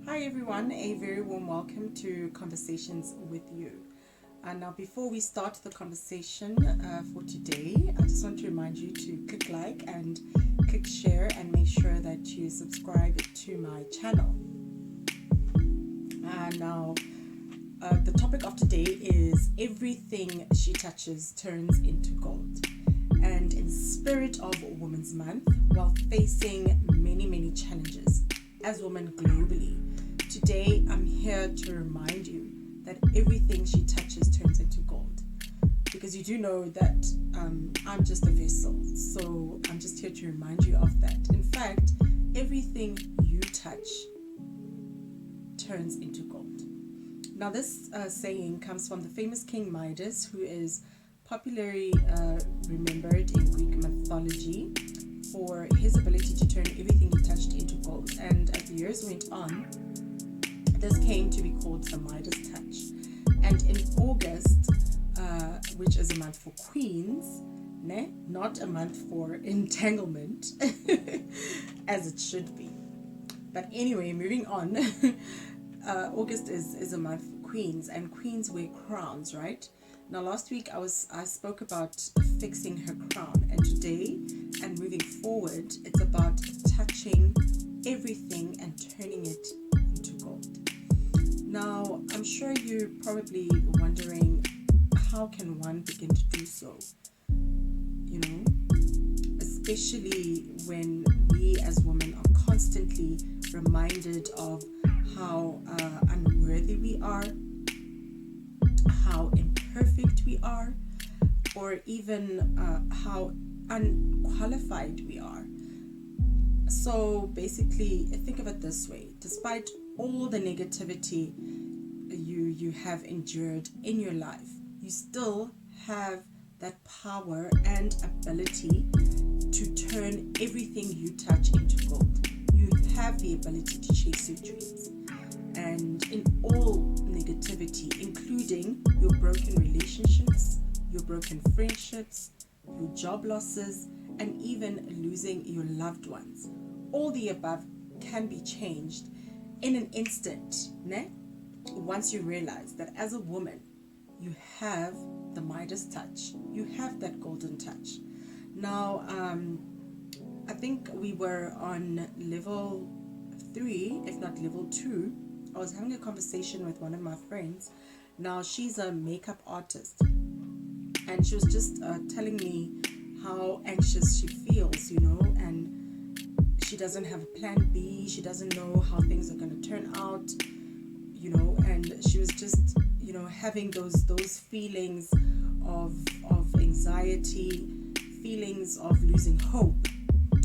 Hi everyone, a very warm welcome to Conversations with You. Now before we start the conversation for today, I just want to remind you to click like and click share and make sure that you subscribe to my channel. Now the topic of today is everything she touches turns into gold. And in the spirit of Women's Month, while facing many challenges as women globally, today I'm here to remind you that everything she touches turns into gold. Because you do know that I'm just a vessel, so I'm just here to remind you of that. In fact, everything you touch turns into gold. Now this saying comes from the famous King Midas, who is popularly remembered in Greek mythology for his ability to turn everything he touched into gold. And as the years went on, this came to be called the Midas touch. And in August, which is a month for queens, not a month for entanglement, as it should be. But anyway, moving on, August is a month for queens, and queens wear crowns, right? Now last week I spoke about fixing her crown, and today and moving forward it's about touching everything and turning it into gold. Now I'm sure you're probably wondering, how can one begin to do so? You know, especially when we as women are constantly reminded of how unworthy we are, how imperfect we are, or even how unqualified we are. So basically, think of it this way: despite all the negativity you have endured in your life, you still have that power and ability to turn everything you touch into gold. You have the ability to chase your dreams. And in all negativity, including your broken relationships, your broken friendships, your job losses, and even losing your loved ones, all the above can be changed in an instant, once you realize that as a woman, you have the Midas touch. You have that golden touch. Now, I think we were on level 3, if not level 2. I was having a conversation with one of my friends. Now, she's a makeup artist, and she was just telling me how anxious she feels, and she doesn't have a plan B. She doesn't know how things are going to turn out, and she was just, having those feelings of anxiety, feelings of losing hope,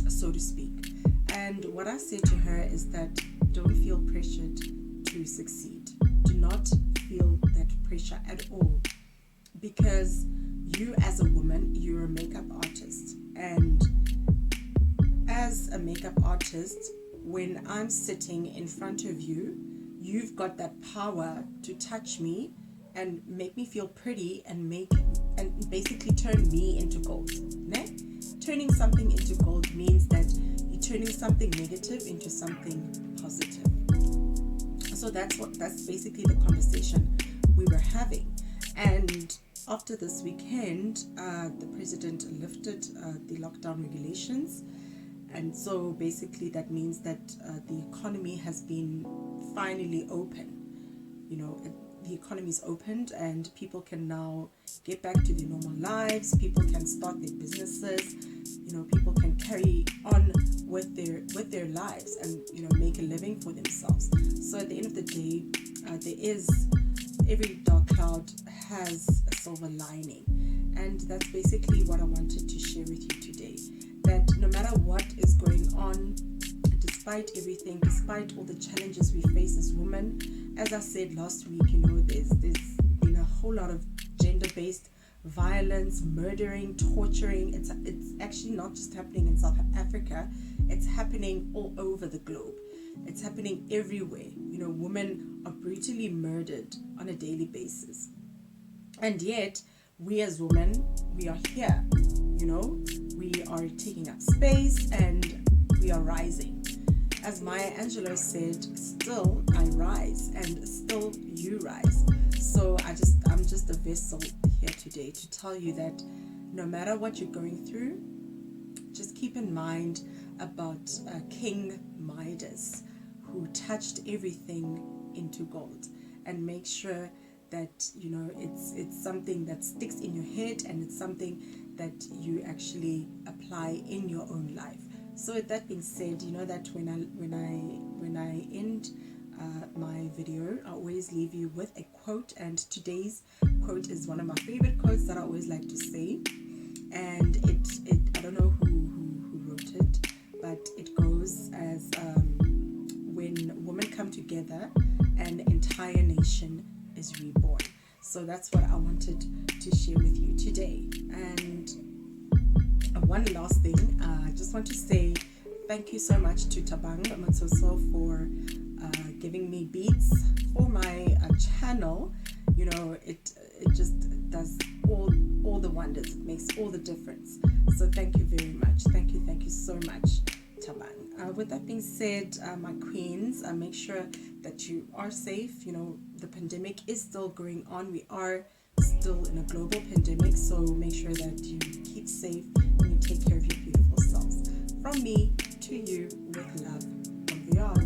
so to speak. And what I said to her is that don't feel pressured to succeed. Do not feel that pressure at all, because you as a woman, you're a makeup artist, and as a makeup artist, when I'm sitting in front of you, you've got that power to touch me and make me feel pretty and basically turn me into gold. Turning something into gold means that you're turning something negative into something positive. So that's basically the conversation we were having. And after this weekend, the president lifted the lockdown regulations. And so basically that means that the economy has been finally open. The economy is opened and people can now get back to their normal lives. People can start their businesses. People can carry on with their lives and make a living for themselves. So at the end of the day, every dark cloud has a silver lining, and that's basically what I wanted to share with you today. That no matter what is going on, despite everything, despite all the challenges we face as women, as I said last week, there's been a whole lot of gender-based violence, murdering, torturing. It's actually not just happening in South Africa, it's happening all over the globe. It's happening everywhere. Women are brutally murdered on a daily basis. And yet, we as women, we are here. We are taking up space and we are rising. as Maya Angelou said, still I rise and still you rise. So I'm just a vessel here today to tell you that no matter what you're going through, just keep in mind about King Midas, who touched everything into gold, and make sure that it's something that sticks in your head, and it's something that you actually apply in your own life. So with that being said, that when I end my video, I always leave you with a quote, and today's quote is one of my favorite quotes that I always like to say, and it I don't know who wrote it, but it goes as when women come together, an entire nation is reborn. So that's what I wanted to share with you today. And one last thing, I just want to say thank you so much to Tabang Matsoso for giving me beats for my channel. It just does all the wonders. It makes all the difference. So thank you very much. Thank you so much, Tabang. With that being said, my queens, make sure that you are safe. The pandemic is still going on. We are still in a global pandemic, so make sure that you keep safe and you take care of your beautiful selves. From me to you, with love from the art.